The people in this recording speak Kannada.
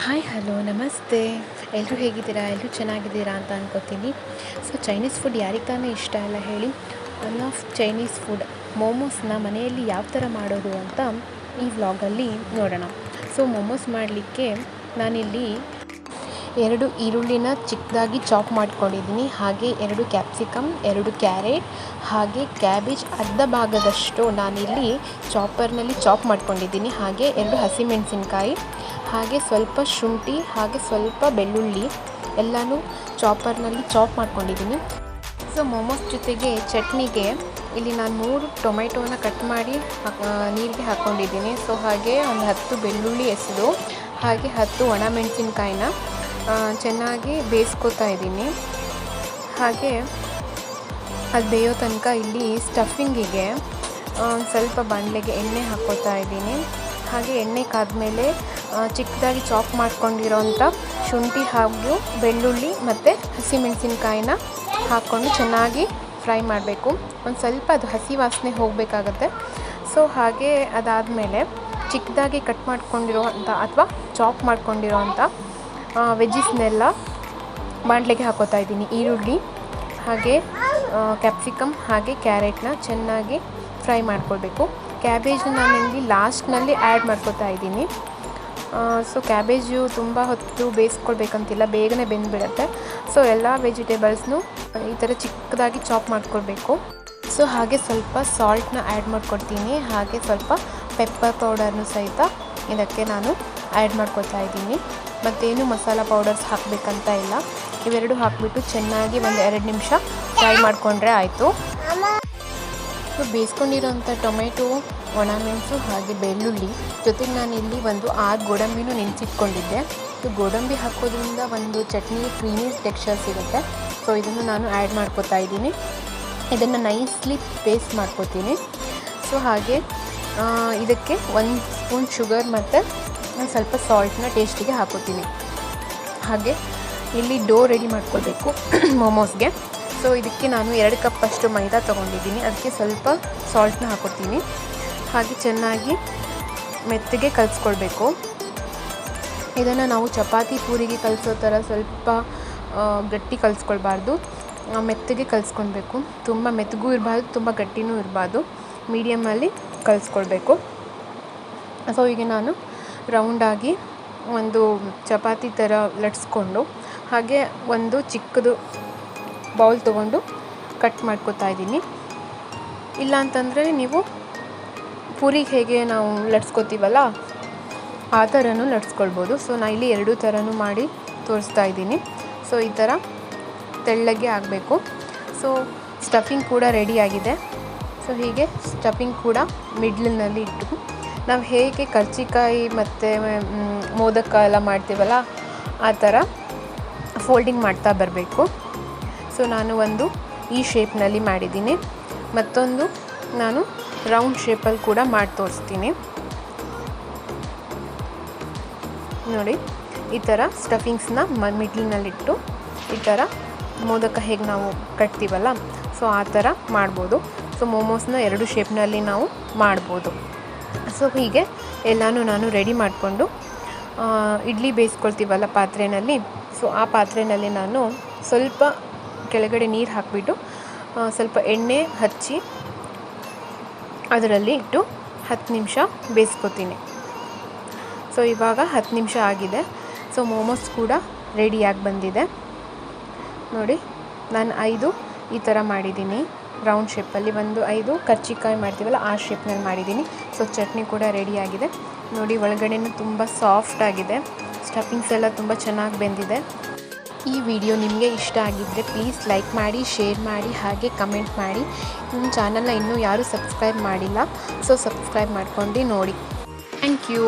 ಹಾಯ್ ಹಲೋ ನಮಸ್ತೆ. ಎಲ್ಲರೂ ಹೇಗಿದ್ದೀರಾ? ಎಲ್ಲರೂ ಚೆನ್ನಾಗಿದ್ದೀರಾ ಅಂತ ಅನ್ಕೋತೀನಿ. ಸೊ ಚೈನೀಸ್ ಫುಡ್ ಯಾರಿಗೆ ತಾನೇ ಇಷ್ಟ ಇಲ್ಲ ಹೇಳಿ. ಒನ್ ಆಫ್ ಚೈನೀಸ್ ಫುಡ್ ಮೋಮೋಸ್ನ ಮನೆಯಲ್ಲಿ ಯಾವ ಥರ ಮಾಡೋದು ಅಂತ ಈ ವ್ಲಾಗಲ್ಲಿ ನೋಡೋಣ. ಸೊ ಮೋಮೋಸ್ ಮಾಡಲಿಕ್ಕೆ ನಾನಿಲ್ಲಿ 2 ಈರುಳ್ಳಿನ ಚಿಕ್ಕದಾಗಿ ಚಾಪ್ ಮಾಡ್ಕೊಂಡಿದ್ದೀನಿ. ಹಾಗೆ 2 ಕ್ಯಾಪ್ಸಿಕಮ್, 2 ಕ್ಯಾರೆಟ್, ಹಾಗೆ ಕ್ಯಾಬೇಜ್ ಅರ್ಧ ಭಾಗದಷ್ಟು ನಾನಿಲ್ಲಿ ಚಾಪರ್ನಲ್ಲಿ ಚಾಪ್ ಮಾಡ್ಕೊಂಡಿದ್ದೀನಿ. ಹಾಗೆ 2 ಹಸಿಮೆಣಸಿನ್ಕಾಯಿ, ಹಾಗೆ ಸ್ವಲ್ಪ ಶುಂಠಿ, ಹಾಗೆ ಸ್ವಲ್ಪ ಬೆಳ್ಳುಳ್ಳಿ ಎಲ್ಲನೂ ಚಾಪರ್ನಲ್ಲಿ ಚಾಪ್ ಮಾಡ್ಕೊಂಡಿದ್ದೀನಿ. ಸೊ ಮೋಮೋಸ್ ಜೊತೆಗೆ ಚಟ್ನಿಗೆ ಇಲ್ಲಿ ನಾನು 3 ಟೊಮೆಟೊನ ಕಟ್ ಮಾಡಿ ನೀರಿಗೆ ಹಾಕ್ಕೊಂಡಿದ್ದೀನಿ. ಸೊ ಹಾಗೆ ಒಂದು 10 ಬೆಳ್ಳುಳ್ಳಿ ಎಸೆದು ಹಾಗೆ 10 ಒಣಮೆಣಸಿನ್ಕಾಯಿನ ಚೆನ್ನಾಗಿ ಬೇಯಿಸ್ಕೊತಾ ಇದ್ದೀನಿ. ಹಾಗೆ ಅದು ಬೇಯೋ ತನಕ ಇಲ್ಲಿ ಸ್ಟಫಿಂಗಿಗೆ ಸ್ವಲ್ಪ ಬಾಣಲೆಗೆ ಎಣ್ಣೆ ಹಾಕ್ಕೊತಾ ಇದ್ದೀನಿ. ಹಾಗೆ ಎಣ್ಣೆ ಕಾದ್ಮೇಲೆ ಚಿಕ್ಕದಾಗಿ ಚಾಪ್ ಮಾಡ್ಕೊಂಡಿರೋಂಥ ಶುಂಠಿ ಹಾಗೂ ಬೆಳ್ಳುಳ್ಳಿ ಮತ್ತು ಹಸಿಮೆಣಸಿನ್ಕಾಯಿನ ಹಾಕ್ಕೊಂಡು ಚೆನ್ನಾಗಿ ಫ್ರೈ ಮಾಡಬೇಕು. ಒಂದು ಸ್ವಲ್ಪ ಅದು ಹಸಿ ವಾಸನೆ ಹೋಗಬೇಕಾಗತ್ತೆ. ಸೊ ಹಾಗೆ ಅದಾದಮೇಲೆ ಚಿಕ್ಕದಾಗಿ ಕಟ್ ಮಾಡ್ಕೊಂಡಿರೋವಂಥ ಅಥವಾ ಚಾಪ್ ಮಾಡ್ಕೊಂಡಿರೋವಂಥ ವೆಜ್ಜಿಸ್ನೆಲ್ಲ ಬಾಣಲೆಗೆ ಹಾಕೋತಾ ಇದ್ದೀನಿ. ಈರುಳ್ಳಿ ಹಾಗೆ ಕ್ಯಾಪ್ಸಿಕಮ್ ಹಾಗೆ ಕ್ಯಾರೆಟ್ನ ಚೆನ್ನಾಗಿ ಫ್ರೈ ಮಾಡ್ಕೊಳ್ಬೇಕು. ಕ್ಯಾಬೇಜ್ನ ನಾನಿಲ್ಲಿ ಲಾಸ್ಟ್ನಲ್ಲಿ ಆ್ಯಡ್ ಮಾಡ್ಕೊತಾ ಇದ್ದೀನಿ. ಸೊ ಕ್ಯಾಬೇಜು ತುಂಬ ಹೊತ್ತು ಬೇಯಿಸ್ಕೊಳ್ಬೇಕಂತಿಲ್ಲ, ಬೇಗನೆ ಬೆಂದುಬಿಡುತ್ತೆ. ಸೊ ಎಲ್ಲ ವೆಜಿಟೇಬಲ್ಸ್ನು ಈ ಥರ ಚಿಕ್ಕದಾಗಿ ಚಾಪ್ ಮಾಡ್ಕೊಳ್ಬೇಕು. ಸೊ ಹಾಗೆ ಸ್ವಲ್ಪ ಸಾಲ್ಟ್ನ ಆ್ಯಡ್ ಮಾಡ್ಕೊಡ್ತೀನಿ. ಹಾಗೆ ಸ್ವಲ್ಪ ಪೆಪ್ಪರ್ ಪೌಡರ್ನು ಸಹಿತ ಇದಕ್ಕೆ ನಾನು ಆ್ಯಡ್ ಮಾಡ್ಕೊತಾ ಇದ್ದೀನಿ. ಮತ್ತೇನು ಮಸಾಲ ಪೌಡರ್ಸ್ ಹಾಕಬೇಕಂತ ಇಲ್ಲ. ಇವೆರಡು ಹಾಕಿಬಿಟ್ಟು ಚೆನ್ನಾಗಿ ಒಂದು 2 ನಿಮಿಷ ಫ್ರೈ ಮಾಡಿಕೊಂಡ್ರೆ ಆಯಿತು. ಸೊ ಬೇಯಿಸ್ಕೊಂಡಿರೋಂಥ ಟೊಮೆಟೊ, ಒಣಮೆಣಸು ಹಾಗೆ ಬೆಳ್ಳುಳ್ಳಿ ಜೊತೆಗೆ ನಾನಿಲ್ಲಿ ಒಂದು 6 ಗೋಡಂಬಿನೂ ನೆನೆಸಿಟ್ಕೊಂಡಿದ್ದೆ. ಸೊ ಗೋಡಂಬಿ ಹಾಕೋದ್ರಿಂದ ಒಂದು ಚಟ್ನಿ ಕ್ರೀಮಿ ಟೆಕ್ಸ್ಚರ್ ಸಿಗುತ್ತೆ. ಸೊ ಇದನ್ನು ನಾನು ಆ್ಯಡ್ ಮಾಡ್ಕೊತಾ ಇದ್ದೀನಿ. ಇದನ್ನು ನೈಸ್ಲಿ ಪೇಸ್ಟ್ ಮಾಡ್ಕೊತೀನಿ. ಸೊ ಹಾಗೆ ಇದಕ್ಕೆ 1 ಸ್ಪೂನ್ ಶುಗರ್ ಮತ್ತು ಸ್ವಲ್ಪ ಸಾಲ್ಟ್ನ ಟೇಸ್ಟಿಗೆ ಹಾಕೋತೀನಿ. ಹಾಗೆ ಇಲ್ಲಿ ಡೋ ರೆಡಿ ಮಾಡ್ಕೊಳ್ಬೇಕು ಮೋಮೋಸ್ಗೆ. ಸೊ ಇದಕ್ಕೆ ನಾನು 2 ಕಪ್ಪಷ್ಟು ಮೈದಾ ತೊಗೊಂಡಿದ್ದೀನಿ. ಅದಕ್ಕೆ ಸ್ವಲ್ಪ ಸಾಲ್ಟ್ನ ಹಾಕೋತೀನಿ. ಹಾಗೆ ಚೆನ್ನಾಗಿ ಮೆತ್ತಗೆ ಕಲಿಸ್ಕೊಳ್ಬೇಕು. ಇದನ್ನು ನಾವು ಚಪಾತಿ ಪೂರಿಗೆ ಕಲಿಸೋ ಥರ ಸ್ವಲ್ಪ ಗಟ್ಟಿ ಕಲಿಸ್ಕೊಳ್ಬಾರ್ದು, ಮೆತ್ತಗೆ ಕಲಿಸ್ಕೊಳ್ಬೇಕು. ತುಂಬ ಮೆತ್ತಗೂ ಇರಬಾರ್ದು, ತುಂಬ ಗಟ್ಟಿನೂ ಇರಬಾರ್ದು, ಮೀಡಿಯಮಲ್ಲಿ ಕಲಿಸ್ಕೊಳ್ಬೇಕು. ಸೊ ಈಗ ನಾನು ರೌಂಡಾಗಿ ಒಂದು ಚಪಾತಿ ಥರ ಲಟ್ಸ್ಕೊಂಡು ಹಾಗೆ ಒಂದು ಚಿಕ್ಕದು ಬೌಲ್ ತೊಗೊಂಡು ಕಟ್ ಮಾಡ್ಕೊತಾ ಇದ್ದೀನಿ. ಇಲ್ಲ ಅಂತಂದರೆ ನೀವು ಪೂರಿಗೆ ಹೇಗೆ ನಾವು ಲಟ್ಸ್ಕೊತೀವಲ್ಲ ಆ ಥರನೂ ಲಟ್ಸ್ಕೊಳ್ಬೋದು. ಸೊ ನಾನು ಇಲ್ಲಿ 2 ಥರನೂ ಮಾಡಿ ತೋರಿಸ್ತಾ ಇದ್ದೀನಿ. ಸೊ ಈ ಥರ ತೆಳ್ಳಗೆ ಆಗಬೇಕು. ಸೊ ಸ್ಟಫಿಂಗ್ ಕೂಡ ರೆಡಿಯಾಗಿದೆ. ಸೊ ಹೀಗೆ ಸ್ಟಫಿಂಗ್ ಕೂಡ ಮಿಡ್ಲಿನಲ್ಲಿ ಇಟ್ಟು ನಾವು ಹೇಗೆ ಕರ್ಜಿಕಾಯಿ ಮತ್ತು ಮೋದಕ ಎಲ್ಲ ಮಾಡ್ತೀವಲ್ಲ ಆ ಥರ ಫೋಲ್ಡಿಂಗ್ ಮಾಡ್ತಾ ಬರಬೇಕು. ಸೊ ನಾನು ಒಂದು ಈ ಶೇಪ್ನಲ್ಲಿ ಮಾಡಿದ್ದೀನಿ. ಮತ್ತೊಂದು ನಾನು ರೌಂಡ್ ಶೇಪಲ್ಲಿ ಕೂಡ ಮಾಡಿ ತೋರಿಸ್ತೀನಿ. ನೋಡಿ, ಈ ಥರ ಸ್ಟಫಿಂಗ್ಸ್ನ ಮಿಡ್ಲಿನಲ್ಲಿಟ್ಟು ಈ ಥರ ಮೋದಕ ಹೇಗೆ ನಾವು ಕಟ್ತೀವಲ್ಲ ಸೊ ಆ ಥರ ಮಾಡ್ಬೋದು. ಸೊ ಮೋಮೋಸ್ನ 2 ಶೇಪ್ನಲ್ಲಿ ನಾವು ಮಾಡ್ಬೋದು. ಸೊ ಹೀಗೆ ಎಲ್ಲನೂ ನಾನು ರೆಡಿ ಮಾಡಿಕೊಂಡು ಇಡ್ಲಿ ಬೇಯಿಸ್ಕೊಳ್ತೀವಲ್ಲ ಪಾತ್ರೆಯಲ್ಲಿ, ಸೊ ಆ ಪಾತ್ರೆಯಲ್ಲಿ ನಾನು ಸ್ವಲ್ಪ ಕೆಳಗಡೆ ನೀರು ಹಾಕಿಬಿಟ್ಟು ಸ್ವಲ್ಪ ಎಣ್ಣೆ ಹಚ್ಚಿ ಅದರಲ್ಲಿ ಇಟ್ಟು 10 ನಿಮಿಷ ಬೇಯಿಸ್ಕೊತೀನಿ. ಸೊ ಇವಾಗ 10 ನಿಮಿಷ ಆಗಿದೆ. ಸೊ ಮೋಮೋಸ್ ಕೂಡ ರೆಡಿಯಾಗಿ ಬಂದಿದೆ. ನೋಡಿ, ನಾನು 5 ಈ ಥರ ಮಾಡಿದ್ದೀನಿ ರೌಂಡ್ ಶೇಪಲ್ಲಿ. ಒಂದು 5 ಕರ್ಜಿಕಾಯಿ ಮಾಡ್ತೀವಲ್ಲ ಆ ಶೇಪ್ನಲ್ಲಿ ಮಾಡಿದ್ದೀನಿ. ಸೊ ಚಟ್ನಿ ಕೂಡ ರೆಡಿಯಾಗಿದೆ. ನೋಡಿ, ಒಳಗಡೆನೂ ತುಂಬ ಸಾಫ್ಟ್ ಆಗಿದೆ. ಸ್ಟಫಿಂಗ್ಸ್ ಎಲ್ಲ ತುಂಬ ಚೆನ್ನಾಗಿ ಬೆಂದಿದೆ. ಈ ವಿಡಿಯೋ ನಿಮಗೆ ಇಷ್ಟ ಆಗಿದ್ದರೆ ಪ್ಲೀಸ್ ಲೈಕ್ ಮಾಡಿ, ಶೇರ್ ಮಾಡಿ, ಹಾಗೆ ಕಮೆಂಟ್ ಮಾಡಿ. ನಿಮ್ಮ ಚಾನಲ್ನ ಇನ್ನೂ ಯಾರೂ ಸಬ್ಸ್ಕ್ರೈಬ್ ಮಾಡಿಲ್ಲ, ಸೊ ಸಬ್ಸ್ಕ್ರೈಬ್ ಮಾಡ್ಕೊಂಡು ನೋಡಿ. Thank you.